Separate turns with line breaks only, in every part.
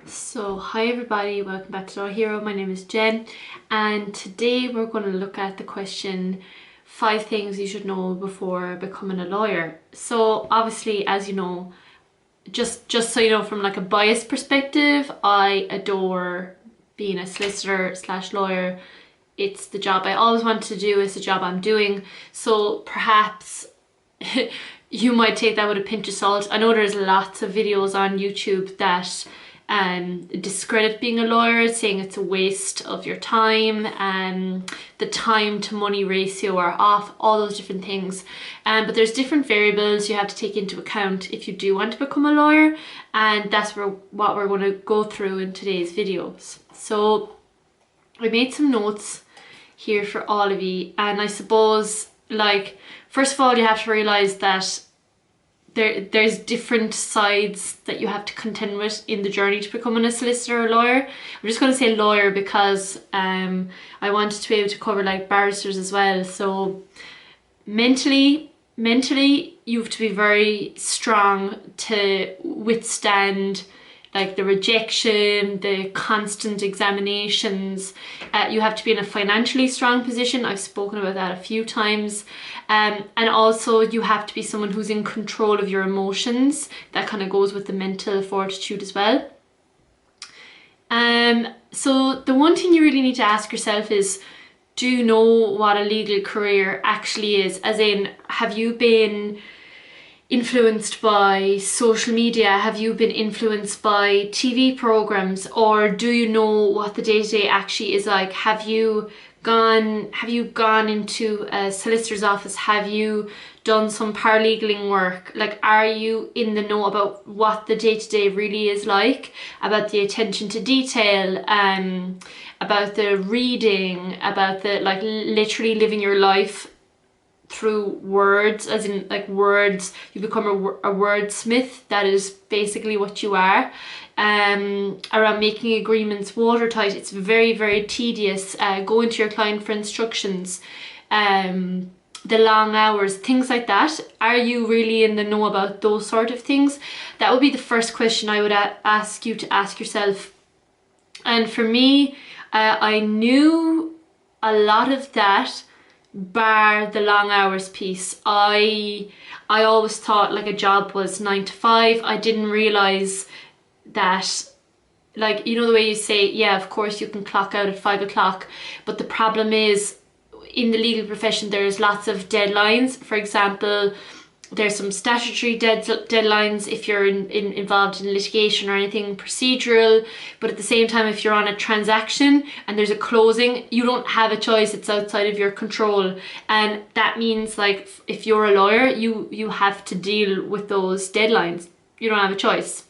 So hi everybody, welcome back to Law Hero. My name is Jen and today we're going to look at the question 5 things you should know before becoming a lawyer. So obviously, as you know, just so you know, from like a biased perspective, I adore being a solicitor slash lawyer. It's the job I always wanted to do, it's the job I'm doing. So perhaps you might take that with a pinch of salt. I know there's lots of videos on YouTube that discredit being a lawyer, saying it's a waste of your time, the time to money ratio are off, all those different things. But there's different variables you have to take into account if you do want to become a lawyer, and that's what we're going to go through in today's videos. So I made some notes here for all of you, and I suppose, like, first of all, you have to realize that there's different sides that you have to contend with in the journey to becoming a solicitor or lawyer. I'm just going to say lawyer because I wanted to be able to cover like barristers as well. So mentally you have to be very strong to withstand like the rejection, the constant examinations. You have to be in a financially strong position. I've spoken about that a few times. And also you have to be someone who's in control of your emotions. That kind of goes with the mental fortitude as well. So the one thing you really need to ask yourself is, do you know what a legal career actually is? As in, have you been influenced by social media? Have you been influenced by TV programs? Or do you know what the day-to-day actually is like? Have you gone into a solicitor's office? Have you done some paralegaling work? Like, are you in the know about what the day-to-day really is like, about the attention to detail, about the reading, about the like literally living your life through words, as in like words? You become a wordsmith. That is basically what you are. Around making agreements watertight, it's very, very tedious. Going to your client for instructions, the long hours, things like that. Are you really in the know about those sort of things? That would be the first question I would ask you to ask yourself. And for me, I knew a lot of that, bar the long hours piece. I always thought like a job was 9 to 5. I didn't realize that, like, you know the way you say, yeah, of course you can clock out at 5 o'clock, but the problem is in the legal profession there's lots of deadlines. For example, there's some statutory deadlines if you're involved in litigation or anything procedural, but at the same time, if you're on a transaction and there's a closing, you don't have a choice. It's outside of your control, and that means, like, if you're a lawyer, you have to deal with those deadlines. You don't have a choice.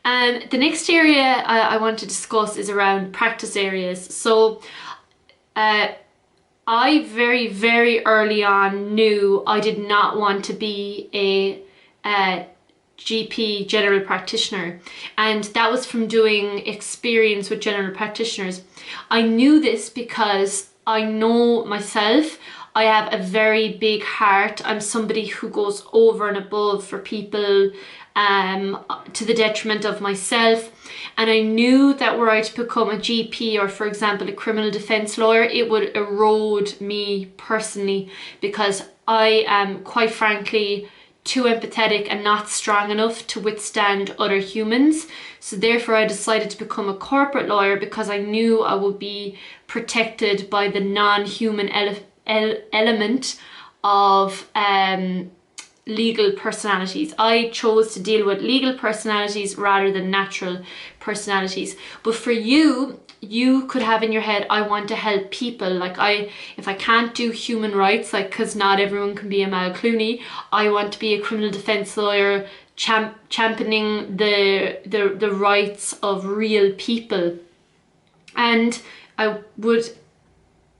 And the next area I want to discuss is around practice areas. So I very, very early on knew I did not want to be a GP, general practitioner, and that was from doing experience with general practitioners. I knew this because I know myself. I have a very big heart. I'm somebody who goes over and above for people, to the detriment of myself. And I knew that were I to become a GP or, for example, a criminal defence lawyer, it would erode me personally, because I am, quite frankly, too empathetic and not strong enough to withstand other humans. So therefore I decided to become a corporate lawyer, because I knew I would be protected by the non-human element of legal personalities. I chose to deal with legal personalities rather than natural personalities. But for you could have in your head, I want to help people. Like, if I can't do human rights, like, because not everyone can be a Mal Clooney, I want to be a criminal defence lawyer, championing the rights of real people. And I would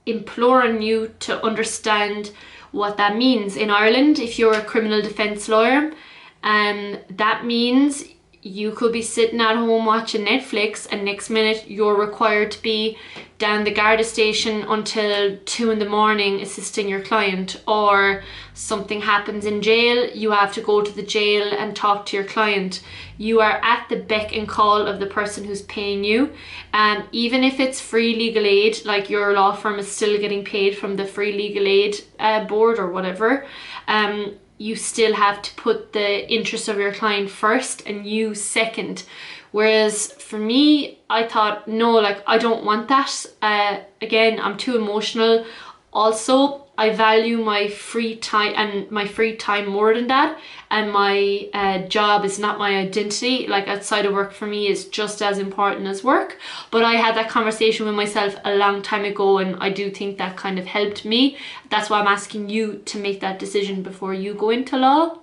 implore on you to understand what that means. In Ireland, if you're a criminal defence lawyer, that means you could be sitting at home watching Netflix and next minute you're required to be down the Garda station until 2 in the morning assisting your client, or something happens in jail, you have to go to the jail and talk to your client. You are at the beck and call of the person who's paying you. Even if it's free legal aid, like your law firm is still getting paid from the free legal aid board or whatever, you still have to put the interest of your client first and you second. Whereas for me, I thought, no, like I don't want that. Again, I'm too emotional. Also, I value my free time and my free time more than that. And my job is not my identity. Like outside of work for me is just as important as work. But I had that conversation with myself a long time ago, and I do think that kind of helped me. That's why I'm asking you to make that decision before you go into law.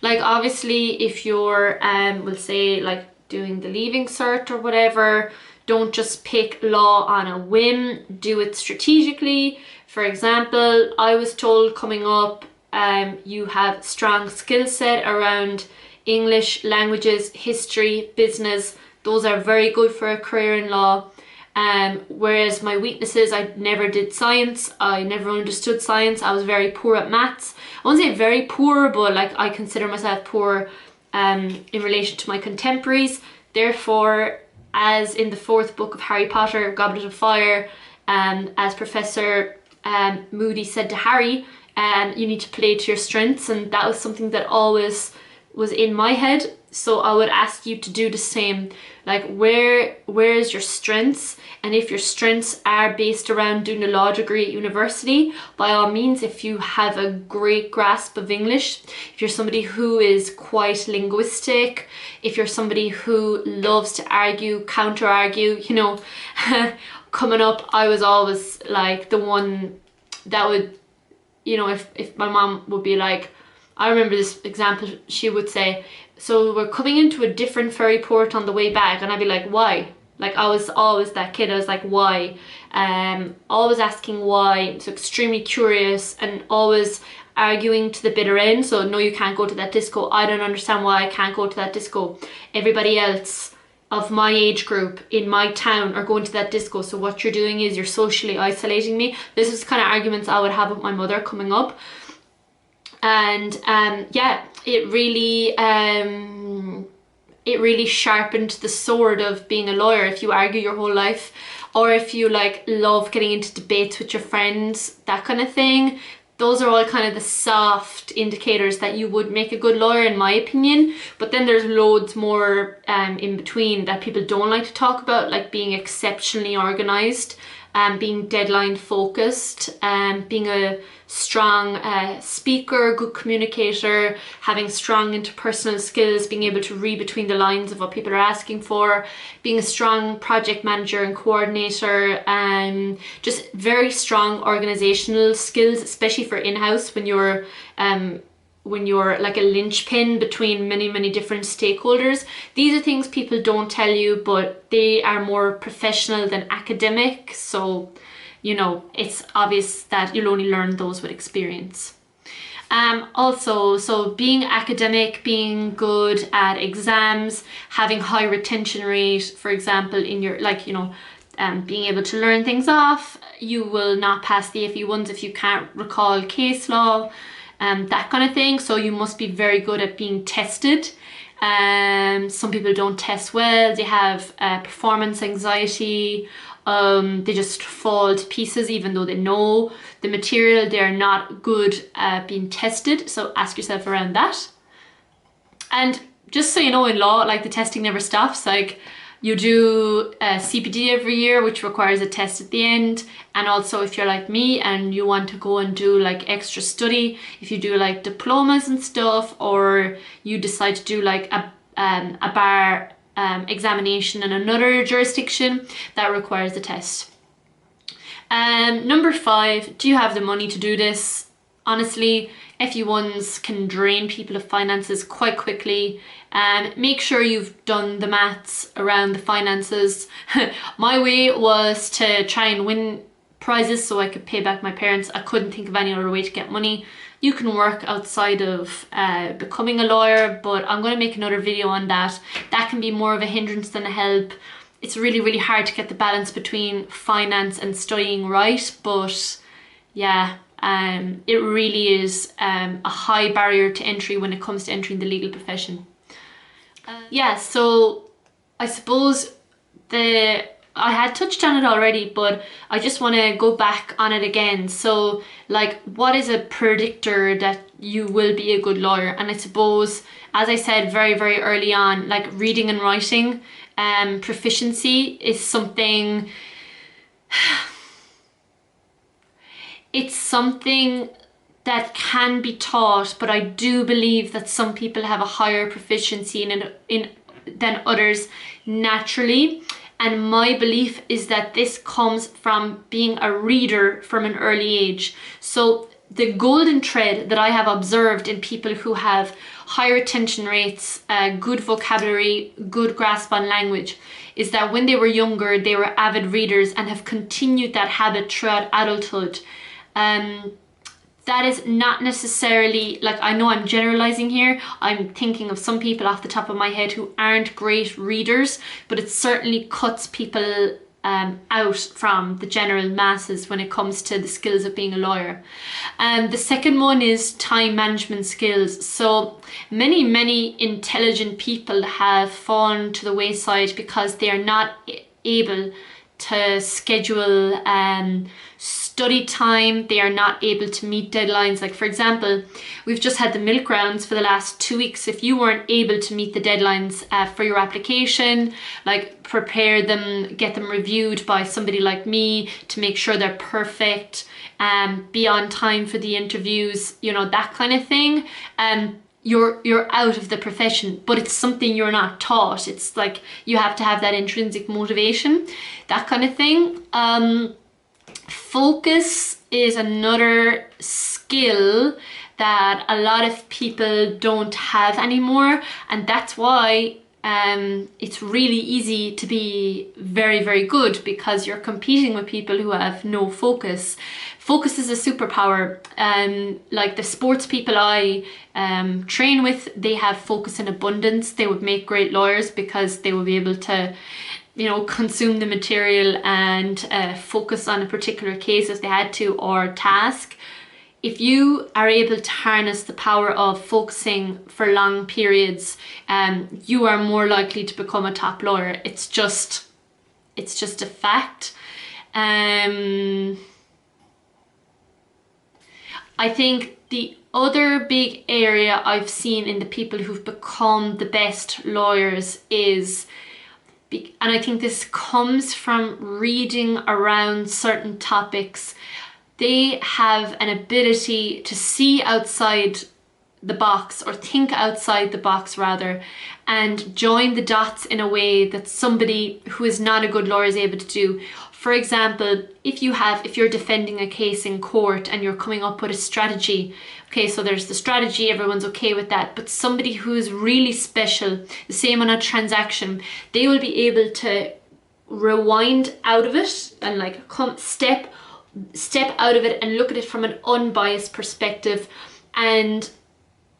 Like obviously if you're we'll say like doing the leaving cert or whatever, don't just pick law on a whim, do it strategically. For example, I was told coming up, you have strong skill set around English, languages, history, business. Those are very good for a career in law. Whereas my weaknesses, I never did science, I never understood science, I was very poor at maths. I won't say very poor, but like I consider myself poor in relation to my contemporaries. Therefore, as in the 4th book of Harry Potter, Goblet of Fire, as Professor Moody said to Harry, you need to play to your strengths, and that was something that always was in my head. So I would ask you to do the same. Like where is your strengths? And if your strengths are based around doing a law degree at university, by all means, if you have a great grasp of English, if you're somebody who is quite linguistic, if you're somebody who loves to argue, counter argue, you know, coming up, I was always like the one that would, you know, if my mom would be like, I remember this example, she would say, so we're coming into a different ferry port on the way back, and I'd be like, why? Like I was always that kid, I was like, why? Always asking why, so extremely curious and always arguing to the bitter end. So no, you can't go to that disco. I don't understand why I can't go to that disco. Everybody else of my age group in my town are going to that disco, so what you're doing is you're socially isolating me. This is the kind of arguments I would have with my mother coming up. And yeah, it really sharpened the sword of being a lawyer. If you argue your whole life, or if you like love getting into debates with your friends, that kind of thing, those are all kind of the soft indicators that you would make a good lawyer, in my opinion. But then there's loads more in between that people don't like to talk about, like being exceptionally organized, being deadline focused, being a strong speaker, good communicator, having strong interpersonal skills, being able to read between the lines of what people are asking for, being a strong project manager and coordinator, just very strong organizational skills, especially for in-house when you're like a linchpin between many different stakeholders. These are things people don't tell you, but they are more professional than academic. So, you know, it's obvious that you'll only learn those with experience. Also, so being academic, being good at exams, having high retention rate, for example, in your, like, you know, being able to learn things off. You will not pass the FE1s if you can't recall case law, that kind of thing. So you must be very good at being tested. Some people don't test well, they have performance anxiety, they just fall to pieces even though they know the material. They're not good at being tested, so ask yourself around that. And just so you know, in law, like the testing never stops. Like you do a CPD every year, which requires a test at the end. And also if you're like me and you want to go and do like extra study, if you do like diplomas and stuff, or you decide to do like a bar examination in another jurisdiction, that requires a test. Number 5, do you have the money to do this? Honestly, FE1s can drain people of finances quite quickly. Make sure you've done the maths around the finances. My way was to try and win prizes so I could pay back my parents. I couldn't think of any other way to get money. You can work outside of becoming a lawyer, but I'm going to make another video on that. That can be more of a hindrance than a help. It's really, really hard to get the balance between finance and studying right, but yeah, it really is a high barrier to entry when it comes to entering the legal profession. Yeah, so I suppose I had touched on it already, but I just want to go back on it again. So like, what is a predictor that you will be a good lawyer? And I suppose, as I said very, very early on, like reading and writing proficiency is something, it's something that can be taught, but I do believe that some people have a higher proficiency in than others naturally. And my belief is that this comes from being a reader from an early age. So the golden thread that I have observed in people who have high retention rates, good vocabulary, good grasp on language, is that when they were younger, they were avid readers and have continued that habit throughout adulthood. That is not necessarily, like, I know I'm generalizing here. I'm thinking of some people off the top of my head who aren't great readers, but it certainly cuts people out from the general masses when it comes to the skills of being a lawyer. The second one is time management skills. So many intelligent people have fallen to the wayside because they are not able to schedule study time. They are not able to meet deadlines. Like, for example, we've just had the milk rounds for the last 2 weeks. If you weren't able to meet the deadlines for your application, like prepare them, get them reviewed by somebody like me to make sure they're perfect, be on time for the interviews, you know, that kind of thing, you're out of the profession. But it's something you're not taught. It's like you have to have that intrinsic motivation, that kind of thing. Focus is another skill that a lot of people don't have anymore, and that's why it's really easy to be very, very good, because you're competing with people who have no focus. Focus is a superpower. Like the sports people I train with, they have focus in abundance. They would make great lawyers because they will be able to, you know, consume the material and focus on a particular case if they had to, or task. If you are able to harness the power of focusing for long periods, you are more likely to become a top lawyer. It's just a fact. I think the other big area I've seen in the people who've become the best lawyers is, and I think this comes from reading around certain topics, they have an ability to see outside the box, or think outside the box rather, and join the dots in a way that somebody who is not a good lawyer is able to do. For example, if you're defending a case in court and you're coming up with a strategy, okay, so there's the strategy, everyone's okay with that, but somebody who is really special, the same on a transaction, they will be able to rewind out of it and like step out of it and look at it from an unbiased perspective, and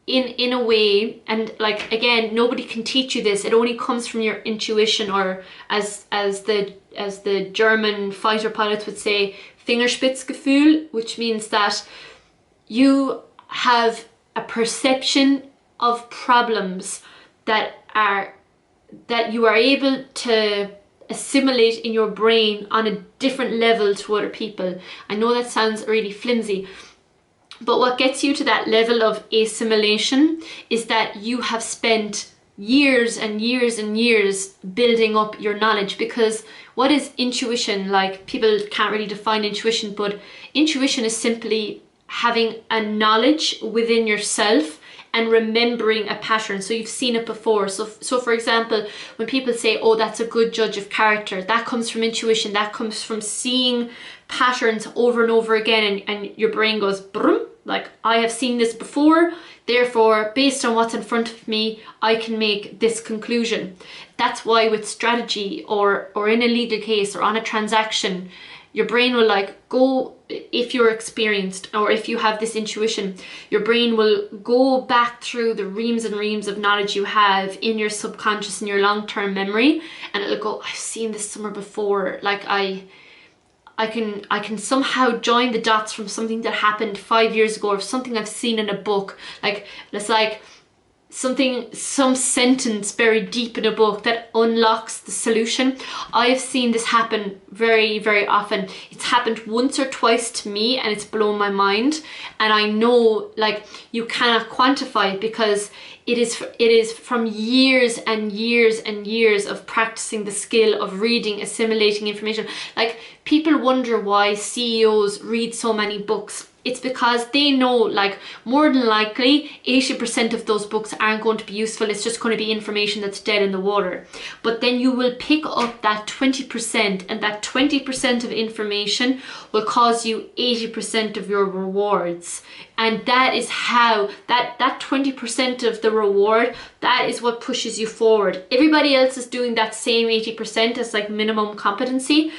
in a way, and like, again, nobody can teach you this, it only comes from your intuition, or as the German fighter pilots would say, Fingerspitzgefühl, which means that you have a perception of problems that you are able to assimilate in your brain on a different level to other people. I know that sounds really flimsy, but what gets you to that level of assimilation is that you have spent years and years and years building up your knowledge. Because what is intuition? Like, people can't really define intuition, but intuition is simply having a knowledge within yourself and remembering a pattern. So you've seen it before. So for example, when people say, oh, that's a good judge of character, that comes from intuition. That comes from seeing patterns over and over again, and your brain goes, brum, like, I have seen this before, therefore, based on what's in front of me, I can make this conclusion. That's why with strategy, or in a legal case, or on a transaction, your brain will like go, if you're experienced or if you have this intuition, your brain will go back through the reams and reams of knowledge you have in your subconscious and your long-term memory, and it'll go, I've seen this somewhere before. Like I can somehow join the dots from something that happened 5 years ago or something I've seen in a book. Like it's like some sentence buried deep in a book that unlocks the solution. I've seen this happen very, very often. It's happened once or twice to me and it's blown my mind. And I know, like, you cannot quantify it because it is from years and years and years of practicing the skill of reading, assimilating information. Like, people wonder why CEOs read so many books. It's because they know, like, more than likely 80% of those books aren't going to be useful. It's just going to be information that's dead in the water. But then you will pick up that 20%, and that 20% of information will cause you 80% of your rewards. And that is how that 20% of the reward, that is what pushes you forward. Everybody else is doing that same 80% as like minimum competency,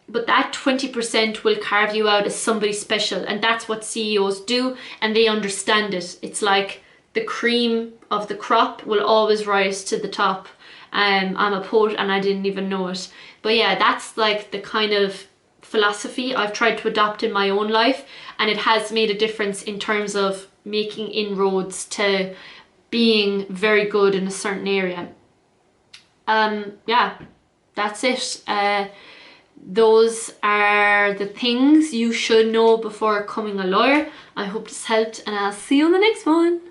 but that 20% will carve you out as somebody special. And that's what CEOs do, and they understand it. It's like the cream of the crop will always rise to the top. I'm a poet and I didn't even know it. But yeah, that's like the kind of philosophy I've tried to adopt in my own life, and it has made a difference in terms of making inroads to being very good in a certain area. Yeah, that's it. Those are the things you should know before becoming a lawyer. I hope this helped, and I'll see you on the next one.